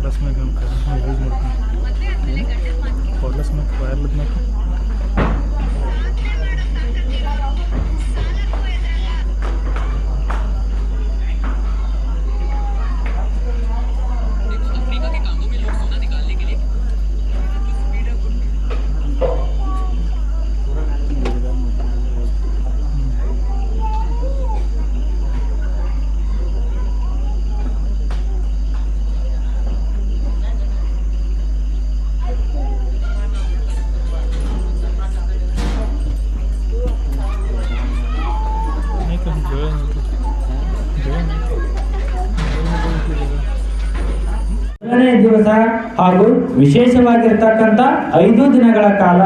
Cordless में use ಮಾಡ್ತೀನಿ cordless में वायरलेस में ದಿವಸ ಹಾಗೂ ವಿಶೇಷವಾಗಿರ್ತಕ್ಕಂಥ 5 ದಿನಗಳ ಕಾಲ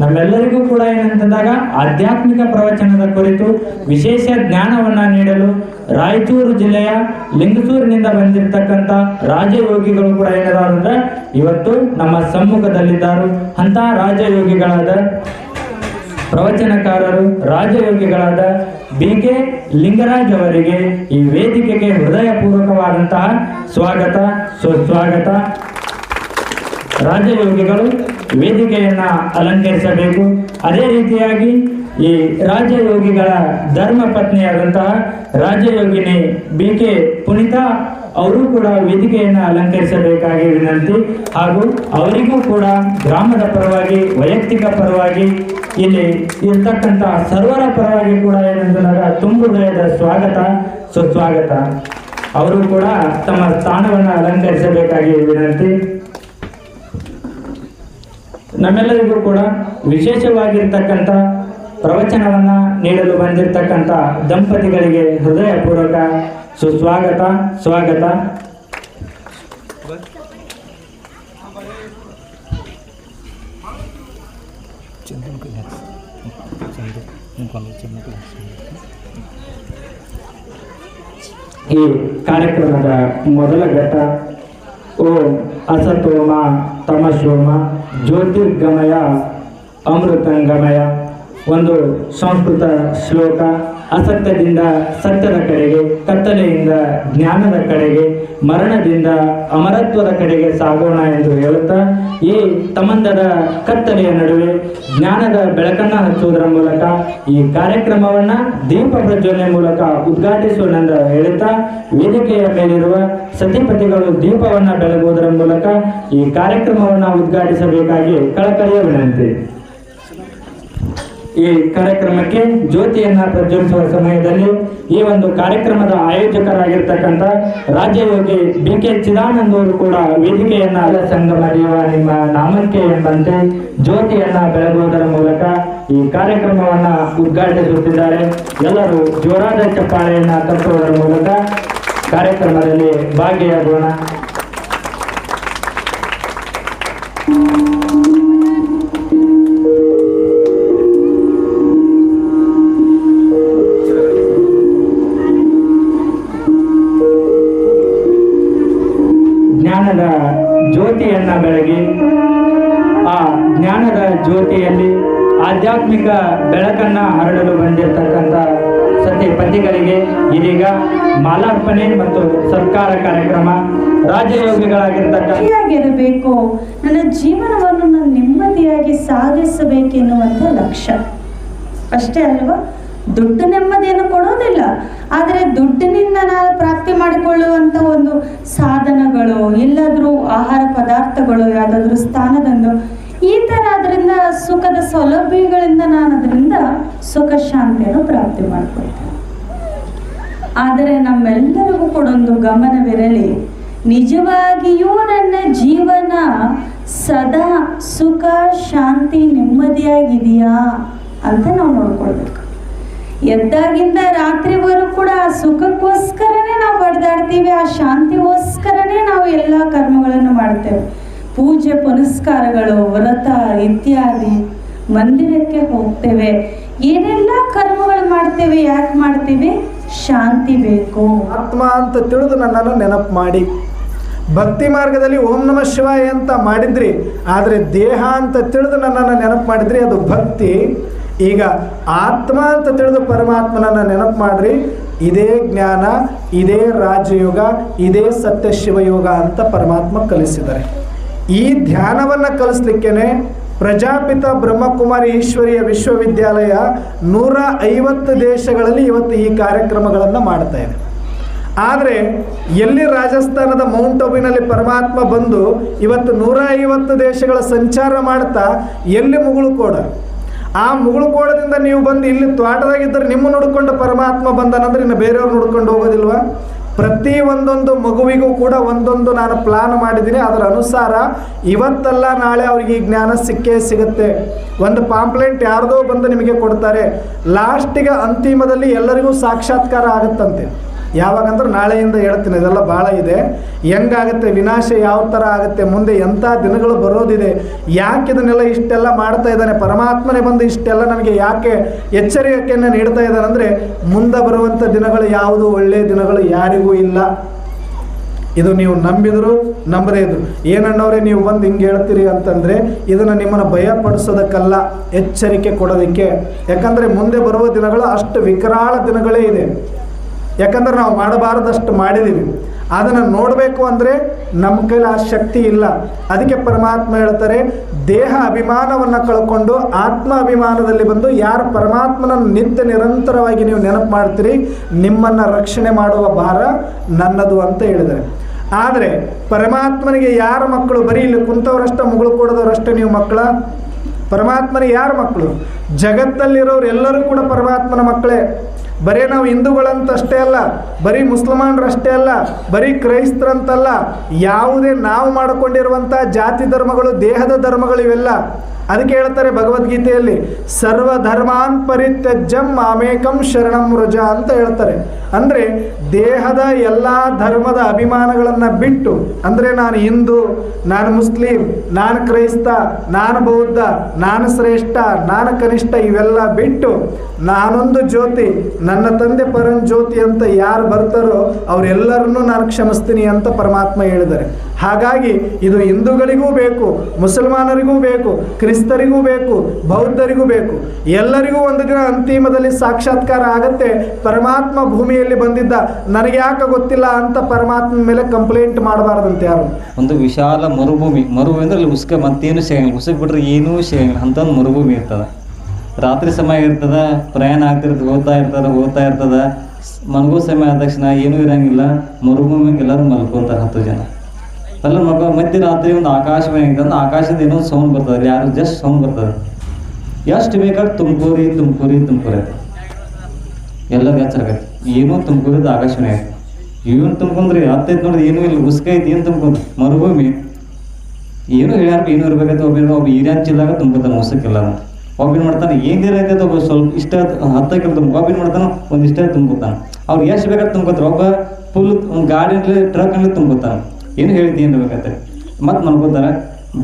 ನಮ್ಮೆಲ್ಲರಿಗೂ ಕೂಡ ಏನಂತಂದಾಗ ಆಧ್ಯಾತ್ಮಿಕ ಪ್ರವಚನದ ಕುರಿತು ವಿಶೇಷ ಜ್ಞಾನವನ್ನ ನೀಡಲು ರಾಯಚೂರು ಜಿಲ್ಲೆಯ ಲಿಂಗಸೂರಿನಿಂದ ಬಂದಿರತಕ್ಕಂಥ ರಾಜಯೋಗಿಗಳು ಕೂಡ ಏನಾದ್ರೆ ಇವತ್ತು ನಮ್ಮ ಸಮ್ಮುಖದಲ್ಲಿದ್ದಾರೆ. ಅಂತ ರಾಜಯೋಗಿಗಳಾದ ಪ್ರವಚನಕಾರರು ರಾಜಯೋಗಿಗಳಾದ BK ಲಿಂಗರಾಜ್ ಅವರಿಗೆ ಈ ವೇದಿಕೆಗೆ ಹೃದಯಪೂರ್ವಕವಾದಂತಹ ಸ್ವಾಗತ ಸುಸ್ವಾಗತ. ರಾಜಯೋಗಿಗಳು ವೇದಿಕೆಯನ್ನ ಅಲಂಕರಿಸಬೇಕು. ಅದೇ ರೀತಿಯಾಗಿ ಈ ರಾಜಯೋಗಿಗಳ ಧರ್ಮ ಪತ್ನಿಯಾದಂತಹ ರಾಜಯೋಗಿನಿ BK ಪುನೀತಾ ಅವರು ಕೂಡ ವೇದಿಕೆಯನ್ನು ಅಲಂಕರಿಸಬೇಕಾಗಿ ವಿನಂತಿ. ಹಾಗೂ ಅವರಿಗೂ ಕೂಡ ಗ್ರಾಮದ ಪರವಾಗಿ ವೈಯಕ್ತಿಕ ಪರವಾಗಿ ಇಲ್ಲಿ ಇರ್ತಕ್ಕಂಥ ಸರ್ವರ ಪರವಾಗಿ ಕೂಡ ಏನಂತಂದಾಗ ತುಂಬು ಹೃದಯದ ಸ್ವಾಗತ ಸುಸ್ವಾಗತ. ಅವರು ಕೂಡ ತಮ್ಮ ಸ್ಥಾನವನ್ನು ಅಲಂಕರಿಸಬೇಕಾಗಿ ವಿನಂತಿ. ನಮ್ಮೆಲ್ಲರಿಗೂ ಕೂಡ ವಿಶೇಷವಾಗಿರ್ತಕ್ಕಂಥ ಪ್ರವಚನವನ್ನ ನೀಡಲು ಬಂದಿರತಕ್ಕಂಥ ದಂಪತಿಗಳಿಗೆ ಹೃದಯಪೂರ್ವಕ ಸುಸ್ವಾಗತ ಸ್ವಾಗತ. ಈ ಕಾರ್ಯಕ್ರಮದ ಮೊದಲ ಘಟ್ಟ ಓಂ ಅಸತೋಮ ತಮಸೋಮ ಜ್ಯೋತಿರ್ಗಮಯ ಅಮೃತಂಗಮಯ, ಒಂದು ಸಂಸ್ಕೃತ ಶ್ಲೋಕ. ಅಸತ್ಯದಿಂದ ಸತ್ಯದ ಕಡೆಗೆ, ಕತ್ತಲೆಯಿಂದ ಜ್ಞಾನದ ಕಡೆಗೆ, ಮರಣದಿಂದ ಅಮರತ್ವದ ಕಡೆಗೆ ಸಾಗೋಣ ಎಂದು ಹೇಳುತ್ತಾ ಈ ತಮಂದದ ಕತ್ತಲೆಯ ನಡುವೆ ಜ್ಞಾನದ ಬೆಳಕನ್ನು ಹಚ್ಚುವುದರ ಮೂಲಕ ಈ ಕಾರ್ಯಕ್ರಮವನ್ನ ದೀಪ ಪ್ರಜ್ವಲನೆ ಮೂಲಕ ಉದ್ಘಾಟಿಸೋಣೆಂದು ಹೇಳುತ್ತಾ ವೇದಿಕೆಯ ಮೇಲಿರುವ ಸತಿಪತಿಗಳು ದೀಪವನ್ನ ಬೆಳಗುವುದರ ಮೂಲಕ ಈ ಕಾರ್ಯಕ್ರಮವನ್ನ ಉದ್ಘಾಟಿಸಬೇಕಾಗಿ ಕಳಕಳಿಯ ವಿನಂತಿ. ಈ ಕಾರ್ಯಕ್ರಮಕ್ಕೆ ಜ್ಯೋತಿಯನ್ನ ಪ್ರಜ್ವಲಿಸುವ ಸಮಯದಲ್ಲಿ ಈ ಒಂದು ಕಾರ್ಯಕ್ರಮದ ಆಯೋಜಕರಾಗಿರ್ತಕ್ಕಂಥ ರಾಜ್ಯಯೋಗಿ BK ಚಿದಾನಂದ್ ಅವರು ಕೂಡ ವೇದಿಕೆಯನ್ನ ಸಂಗಮ ದೇವ ನಿಮ್ಮ ನಾಮಕ್ಕೆ ಎಂಬಂತೆ ಜ್ಯೋತಿಯನ್ನ ಬೆಳಗುವುದರ ಮೂಲಕ ಈ ಕಾರ್ಯಕ್ರಮವನ್ನ ಉದ್ಘಾಟಿಸುತ್ತಿದ್ದಾರೆ. ಎಲ್ಲರೂ ಜೋರಾದ ಚಪ್ಪಾಳೆಯನ್ನ ತಟ್ಟುವುದರ ಮೂಲಕ ಕಾರ್ಯಕ್ರಮದಲ್ಲಿ ಭಾಗಿಯಾಗೋಣ. ಜ್ಞಾನದ ಜ್ಯೋತಿಯನ್ನ ಬೆಳಗಿ ಆ ಜ್ಞಾನದ ಜ್ಯೋತಿಯಲ್ಲಿ ಆಧ್ಯಾತ್ಮಿಕ ಬೆಳಕನ್ನ ಹರಡಲು ಬಂದಿರತಕ್ಕಂಥ ಸತಿಪತಿಗಳಿಗೆ ಇದೀಗ ಮಾಲಾರ್ಪಣೆ ಮತ್ತು ಸರ್ಕಾರ ಕಾರ್ಯಕ್ರಮ. ರಾಜಯೋಗಿಗಳಾಗಿರಬೇಕು, ನನ್ನ ಜೀವನವನ್ನು ನಾನು ನೆಮ್ಮದಿಯಾಗಿ ಸಾಗಿಸಬೇಕೆನ್ನುವಂಥ ಲಕ್ಷ್ಯ ಅಷ್ಟೇ ಅಲ್ವಾ. ದುಡ್ಡು ನೆಮ್ಮದಿಯನ್ನು ಕೊಡೋದಿಲ್ಲ, ಆದರೆ ದುಡ್ಡಿನಿಂದ ನಾನು ಪ್ರಾಪ್ತಿ ಮಾಡಿಕೊಳ್ಳುವಂಥ ಒಂದು ಸಾಧನಗಳು, ಎಲ್ಲಾದರೂ ಆಹಾರ ಪದಾರ್ಥಗಳು, ಯಾವುದಾದ್ರೂ ಸ್ಥಾನದಂದು ಈ ಥರ ಅದರಿಂದ ಸುಖದ ಸೌಲಭ್ಯಗಳಿಂದ ನಾನು ಅದರಿಂದ ಸುಖ ಶಾಂತಿಯನ್ನು ಪ್ರಾಪ್ತಿ ಮಾಡಿಕೊಳ್ತೇನೆ. ಆದರೆ ನಮ್ಮೆಲ್ಲರಿಗೂ ಕೂಡ ಒಂದು ಗಮನವಿರಲಿ, ನಿಜವಾಗಿಯೂ ನನ್ನ ಜೀವನ ಸದಾ ಸುಖ ಶಾಂತಿ ನೆಮ್ಮದಿಯಾಗಿದೆಯಾ ಅಂತ ನಾವು ನೋಡ್ಕೊಳ್ಬೇಕು. ಎದ್ದಾಗಿಂದ ರಾತ್ರಿವರೆಗೂ ಕೂಡ ಆ ಸುಖಕ್ಕೋಸ್ಕರನೇ ನಾವು ಬಡ್ದಾಡ್ತೀವಿ, ಆ ಶಾಂತಿಗೋಸ್ಕರನೇ ನಾವು ಎಲ್ಲ ಕರ್ಮಗಳನ್ನು ಮಾಡ್ತೇವೆ. ಪೂಜೆ ಪುನಸ್ಕಾರಗಳು, ವ್ರತ ಇತ್ಯಾದಿ, ಮಂದಿರಕ್ಕೆ ಹೋಗ್ತೇವೆ, ಏನೆಲ್ಲ ಕರ್ಮಗಳು ಮಾಡ್ತೇವೆ. ಯಾಕೆ ಮಾಡ್ತೀವಿ? ಶಾಂತಿ ಬೇಕು. ಆತ್ಮ ಅಂತ ತಿಳಿದು ನನ್ನನ್ನು ನೆನಪು ಮಾಡಿ. ಭಕ್ತಿ ಮಾರ್ಗದಲ್ಲಿ ಓಂ ನಮಃ ಶಿವಾಯ ಅಂತ ಮಾಡಿದ್ರಿ, ಆದರೆ ದೇಹ ಅಂತ ತಿಳಿದು ನನ್ನನ್ನು ನೆನಪು ಮಾಡಿದ್ರಿ, ಅದು ಭಕ್ತಿ. ಈಗ ಆತ್ಮ ಅಂತ ತಿಳಿದು ಪರಮಾತ್ಮನನ್ನು ನೆನಪು ಮಾಡ್ರಿ, ಇದೇ ಜ್ಞಾನ, ಇದೇ ರಾಜಯೋಗ, ಇದೇ ಸತ್ಯ ಶಿವಯೋಗ ಅಂತ ಪರಮಾತ್ಮ ಕಲಿಸಿದ್ದಾರೆ. ಈ ಧ್ಯಾನವನ್ನು ಕಲಿಸ್ಲಿಕ್ಕೇನೆ ಪ್ರಜಾಪಿತ ಬ್ರಹ್ಮಕುಮಾರಿ ಈಶ್ವರೀಯ ವಿಶ್ವವಿದ್ಯಾಲಯ 150 ದೇಶಗಳಲ್ಲಿ ಇವತ್ತು ಈ ಕಾರ್ಯಕ್ರಮಗಳನ್ನು ಮಾಡ್ತಾ ಇದೆ. ಆದರೆ ಎಲ್ಲಿ ರಾಜಸ್ಥಾನದ ಮೌಂಟ್ ಅಬುನಲ್ಲಿ ಪರಮಾತ್ಮ ಬಂದು ಇವತ್ತು 150 ದೇಶಗಳ ಸಂಚಾರ ಮಾಡ್ತಾ ಎಲ್ಲಿ ಮುಗುಳುಕೋಡ, ಆ ಮುಗುಳುಕೋಡದಿಂದ ನೀವು ಬಂದು ಇಲ್ಲಿ ತ್ವಾಟದಾಗಿದ್ದರೆ ನಿಮ್ಮ ನೋಡಿಕೊಂಡು ಪರಮಾತ್ಮ ಬಂದನಂದ್ರೆ ಇನ್ನು ಬೇರೆಯವ್ರು ನೋಡ್ಕೊಂಡು ಹೋಗೋದಿಲ್ವಾ? ಪ್ರತಿ ಒಂದೊಂದು ಮಗುವಿಗೂ ಕೂಡ ಒಂದೊಂದು ನಾನು ಪ್ಲಾನ್ ಮಾಡಿದ್ದೀನಿ. ಅದರ ಅನುಸಾರ ಇವತ್ತಲ್ಲ ನಾಳೆ ಅವರಿಗೆ ಈ ಜ್ಞಾನ ಸಿಕ್ಕೇ ಸಿಗುತ್ತೆ. ಒಂದು ಪಾಂಪ್ಲೆಂಟ್ ಯಾರ್ದೋ ಬಂದು ನಿಮಗೆ ಕೊಡ್ತಾರೆ, ಲಾಸ್ಟಿಗೆ ಅಂತಿಮದಲ್ಲಿ ಎಲ್ಲರಿಗೂ ಸಾಕ್ಷಾತ್ಕಾರ ಆಗುತ್ತಂತೆ. ಯಾವಾಗಂದ್ರೆ ನಾಳೆಯಿಂದ ಹೇಳ್ತೀನಿ, ಇದೆಲ್ಲ ಭಾಳ ಇದೆ. ಹೆಂಗಾಗುತ್ತೆ, ವಿನಾಶ ಯಾವ ಥರ ಆಗುತ್ತೆ, ಮುಂದೆ ಎಂಥ ದಿನಗಳು ಬರೋದಿದೆ, ಯಾಕೆ ಇದನ್ನೆಲ್ಲ ಇಷ್ಟೆಲ್ಲ ಮಾಡ್ತಾ ಇದ್ದಾನೆ ಪರಮಾತ್ಮನೇ ಬಂದು ಇಷ್ಟೆಲ್ಲ ನಮಗೆ ಯಾಕೆ ಎಚ್ಚರಿಕೆಯನ್ನು ನೀಡ್ತಾ ಇದ್ದಾನೆ ಅಂದರೆ, ಮುಂದೆ ಬರುವಂಥ ದಿನಗಳು ಯಾವುದು ಒಳ್ಳೆಯ ದಿನಗಳು ಯಾರಿಗೂ ಇಲ್ಲ. ಇದು ನೀವು ನಂಬಿದ್ರು ನಂಬದೇ ಇದ್ರು. ಏನಣ್ಣವ್ರೆ ನೀವು ಬಂದು ಹಿಂಗೆ ಹೇಳ್ತೀರಿ ಅಂತಂದರೆ ಇದನ್ನು ನಿಮ್ಮನ್ನು ಭಯಪಡಿಸೋದಕ್ಕಲ್ಲ, ಎಚ್ಚರಿಕೆ ಕೊಡೋದಕ್ಕೆ. ಯಾಕಂದರೆ ಮುಂದೆ ಬರುವ ದಿನಗಳು ಅಷ್ಟು ವಿಕರಾಳ ದಿನಗಳೇ ಇದೆ. ಯಾಕಂದ್ರೆ ನಾವು ಮಾಡಬಾರದಷ್ಟು ಮಾಡಿದ್ದೀವಿ. ಅದನ್ನು ನೋಡಬೇಕು ಅಂದರೆ ನಮ್ಮ ಕೈಲಿ ಆ ಶಕ್ತಿ ಇಲ್ಲ. ಅದಕ್ಕೆ ಪರಮಾತ್ಮ ಹೇಳ್ತಾರೆ, ದೇಹ ಅಭಿಮಾನವನ್ನು ಕಳ್ಕೊಂಡು ಆತ್ಮ ಅಭಿಮಾನದಲ್ಲಿ ಬಂದು ಯಾರು ಪರಮಾತ್ಮನನ್ನು ನಿತ್ಯ ನಿರಂತರವಾಗಿ ನೀವು ನೆನಪು ಮಾಡ್ತೀರಿ, ನಿಮ್ಮನ್ನು ರಕ್ಷಣೆ ಮಾಡುವ ಭಾರ ನನ್ನದು ಅಂತ ಹೇಳಿದ್ದಾರೆ. ಆದರೆ ಪರಮಾತ್ಮನಿಗೆ ಯಾರ ಮಕ್ಕಳು? ಬರೀ ಇಲ್ಲಿ ಕುಂತವರಷ್ಟೇ, ಮುಗುಳು ಕೊಡೋದವರಷ್ಟೇ ನೀವು ಮಕ್ಕಳ? ಪರಮಾತ್ಮನಿಗೆ ಯಾರು ಮಕ್ಕಳು? ಜಗತ್ತಲ್ಲಿರೋರು ಎಲ್ಲರೂ ಕೂಡ ಪರಮಾತ್ಮನ ಮಕ್ಕಳೇ. ಬರೀ ನಾವು ಹಿಂದೂಗಳಂತಷ್ಟೇ ಅಲ್ಲ, ಬರೀ ಮುಸಲ್ಮಾನರಷ್ಟೇ ಅಲ್ಲ, ಬರೀ ಕ್ರೈಸ್ತರಂತಲ್ಲ, ಯಾವುದೇ ನಾವು ಮಾಡಿಕೊಂಡಿರುವಂಥ ಜಾತಿ ಧರ್ಮಗಳು, ದೇಹದ ಧರ್ಮಗಳು ಇವೆಲ್ಲ. ಅದಕ್ಕೆ ಹೇಳ್ತಾರೆ ಭಗವದ್ಗೀತೆಯಲ್ಲಿ, ಸರ್ವಧರ್ಮಾನ್ ಪರಿತ್ಯಜ್ಯಂ ಮಾಮೇಕಂ ಶರಣಂ ವ್ರಜ ಅಂತ ಹೇಳ್ತಾರೆ. ಅಂದರೆ ದೇಹದ ಎಲ್ಲ ಧರ್ಮದ ಅಭಿಮಾನಗಳನ್ನು ಬಿಟ್ಟು, ಅಂದರೆ ನಾನು ಹಿಂದೂ, ನಾನು ಮುಸ್ಲಿಂ, ನಾನು ಕ್ರೈಸ್ತ, ನಾನು ಬೌದ್ಧ, ನಾನು ಶ್ರೇಷ್ಠ, ನಾನು ಕನಿಷ್ಠ, ಇವೆಲ್ಲ ಬಿಟ್ಟು ನಾನೊಂದು ಜ್ಯೋತಿ, ನನ್ನ ತಂದೆ ಪರಂ ಜ್ಯೋತಿ ಅಂತ ಯಾರು ಬರ್ತಾರೋ ಅವರೆಲ್ಲರನ್ನೂ ನಾನು ಕ್ಷಮಿಸ್ತೀನಿ ಅಂತ ಪರಮಾತ್ಮ ಹೇಳಿದ್ದಾರೆ. ಹಾಗಾಗಿ ಇದು ಹಿಂದೂಗಳಿಗೂ ಬೇಕು, ಮುಸಲ್ಮಾನರಿಗೂ ಬೇಕು, ಕ್ರಿಸ್ತರಿಗೂ ಬೇಕು, ಬೌದ್ಧರಿಗೂ ಬೇಕು. ಎಲ್ಲರಿಗೂ ಒಂದು ದಿನ ಅಂತಿಮದಲ್ಲಿ ಸಾಕ್ಷಾತ್ಕಾರ ಆಗತ್ತೆ. ಪರಮಾತ್ಮ ಭೂಮಿಯಲ್ಲಿ ಬಂದಿದ್ದ, ನನಗೆ ಯಾಕೆ ಗೊತ್ತಿಲ್ಲ ಅಂತ ಪರಮಾತ್ಮನ ಮೇಲೆ ಕಂಪ್ಲೇಂಟ್ ಮಾಡಬಾರ್ದಂತೆ ಯಾರು. ಒಂದು ವಿಶಾಲ ಮರುಭೂಮಿ ಅಂದ್ರೆ ಅಲ್ಲಿ ಉಸ್ಕ ಮತ್ತೇನು ಸಿಗಂಗಿಲ್ಲ, ಉಸ್ಕ್ ಬಿಟ್ರೆ ಏನೂ ಸಿಗಂಗಿಲ್ಲ ಅಂತ ಒಂದು ಮರುಭೂಮಿ ಇರ್ತದೆ. ರಾತ್ರಿ ಸಮಯ ಇರ್ತದೆ, ಪ್ರಯಾಣ ಆಗ್ತಿರ್ತದೆ, ಹೋಗ್ತಾ ಇರ್ತದೆ. ಮಲಗೋ ಸಮಯ ಆದ ತಕ್ಷಣ ಏನೂ ಇರಂಗಿಲ್ಲ, ಮರುಭೂಮಿಗೆ ಎಲ್ಲರೂ ಮಲ್ಕೊತಾರೆ 10 ಜನ. ಎಲ್ಲ ಮಧ್ಯರಾತ್ರಿ ಒಂದು ಆಕಾಶವಾಣಿ ಆಗಿದ್ದಂದ್ರೆ ಆಕಾಶದ ಏನೋ ಸೌಂಡ್ ಬರ್ತದೆ, ಅಲ್ಲಿ ಯಾರು ಜಸ್ಟ್ ಸೌಂಡ್ ಬರ್ತದೆ. ಎಷ್ಟು ಬೇಕಾದ್ರೆ ತುಮಕೂರಿ ಎಲ್ಲರೂ ಎಚ್ಚರ ಆಗೈತಿ. ಏನೋ ತುಮಕೂರಿದ್ದು ಆಕಾಶವಾಣಿ ಆಯ್ತು, ಏನು ತುಂಬ್ಕೊಂಡ್ರಿ ಹತ್ತೈತೆ ನೋಡ್ರಿ, ಏನೂ ಇಲ್ಲ, ಉಸ್ಕ ಐತಿ, ಏನು ತುಂಬ್ಕೊಂಡ್ರಿ ಮರುಭೂಮಿ. ಏನೂ ಹೇಳ್ಯಾರ, ಏನೂ ಇರ್ಬೇಕೈತೆ. ಒಬ್ಬ ಹಿರಿಯ ಚಿಲ್ಲಾಗ ತುಂಬ್ಕೊತಾನೆ ಉಸಕ್ಕೆಲ್ಲ. ಒಬ್ಬಿನ ಮಾಡ್ತಾನೆ ಏನು ಇರೈತೆ ಒಬ್ಬ ಸ್ವಲ್ಪ ಇಷ್ಟ 10 ಕಿಲೋ ತುಂಬ, ಒಬ್ಬಿನ ಮಾಡ್ತಾನೆ ಒಂದು ಇಷ್ಟ ತುಂಬ್ಕೊತಾನೆ. ಅವ್ರು ಎಷ್ಟು ಬೇಕಾದ್ರೆ ತುಂಬ್ಕೊತಾರೆ. ಒಬ್ಬ ಫುಲ್ ಒಂದು ಗಾಡಿಯಲ್ಲಿ ಟ್ರಕ್ನಲ್ಲಿ ತುಂಬ್ಕೊತಾನೆ, ಏನು ಹೇಳ್ತಿ ಏನು ಬೇಕಂತ ಮತ್ತೆ ಮಲ್ಕೋತಾರೆ.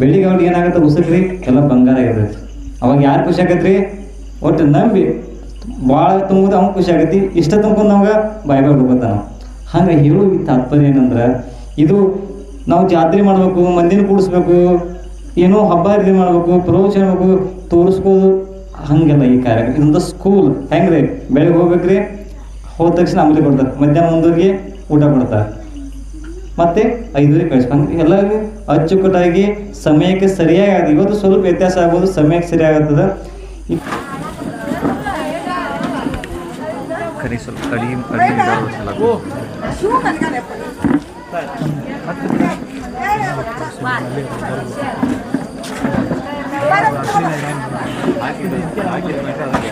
ಬೆಳಿಗ್ಗೆ ಅವ್ರಿಗೆ ಏನಾಗುತ್ತೆ, ಉಸಕ್ರಿ ಎಲ್ಲ ಬಂಗಾರ ಇರ್ತೈತಿ. ಅವಾಗ ಯಾರು ಖುಷಿ ಆಗೈತ್ರಿ? ಒಟ್ಟು ನಂಬಿ ಭಾಳ ತುಂಬೋದು ಅವ್ನು ಖುಷಿ ಆಗೈತಿ. ಇಷ್ಟ ತುಂಬ್ಕೊಂಡು ನಮ್ಗೆ ಬಾಯ್ ಹುಡ್ಕೋತಾನ. ಹಂಗೆ ಹೇಳೋ ಈ ತಾತ್ಪರ್ಯ ಏನಂದ್ರೆ, ಇದು ನಾವು ಜಾತ್ರೆ ಮಾಡಬೇಕು, ಮಂದಿನ ಕೂಡಿಸ್ಬೇಕು, ಏನೋ ಹಬ್ಬ ರೀತಿ ಮಾಡಬೇಕು, ಪ್ರವಚನ ಮಾಡಬೇಕು, ತೋರಿಸ್ಬೋದು, ಹಾಗೆಲ್ಲ ಈ ಕಾರ್ಯಕ್ರಮ. ಇದೊಂದು ಸ್ಕೂಲ್. ಹೆಂಗ್ರಿ? ಬೆಳಗ್ಗೆ ಹೋಗ್ಬೇಕ್ರಿ, ಹೋದ ತಕ್ಷಣ ಅಂಬಲಿ ಕೊಡ್ತಾರೆ, ಮಧ್ಯಾಹ್ನ 1 ಊಟ ಕೊಡ್ತಾರೆ, ಮತ್ತೆ 5 ಕಳಿಸ್ಕೊಂಡು ಎಲ್ಲರಿಗೂ ಅಚ್ಚುಕಟ್ಟಾಗಿ ಸಮಯಕ್ಕೆ ಸರಿಯಾಗಿ ಆಗಿದೆ. ಇವತ್ತು ಸ್ವಲ್ಪ ವ್ಯತ್ಯಾಸ ಆಗ್ಬೋದು, ಸಮಯಕ್ಕೆ ಸರಿಯಾಗುತ್ತದೆ.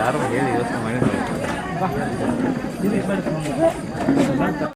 ಯಾರು ಹೇಳಿ ಯೋಚನೆ ಮಾಡಿ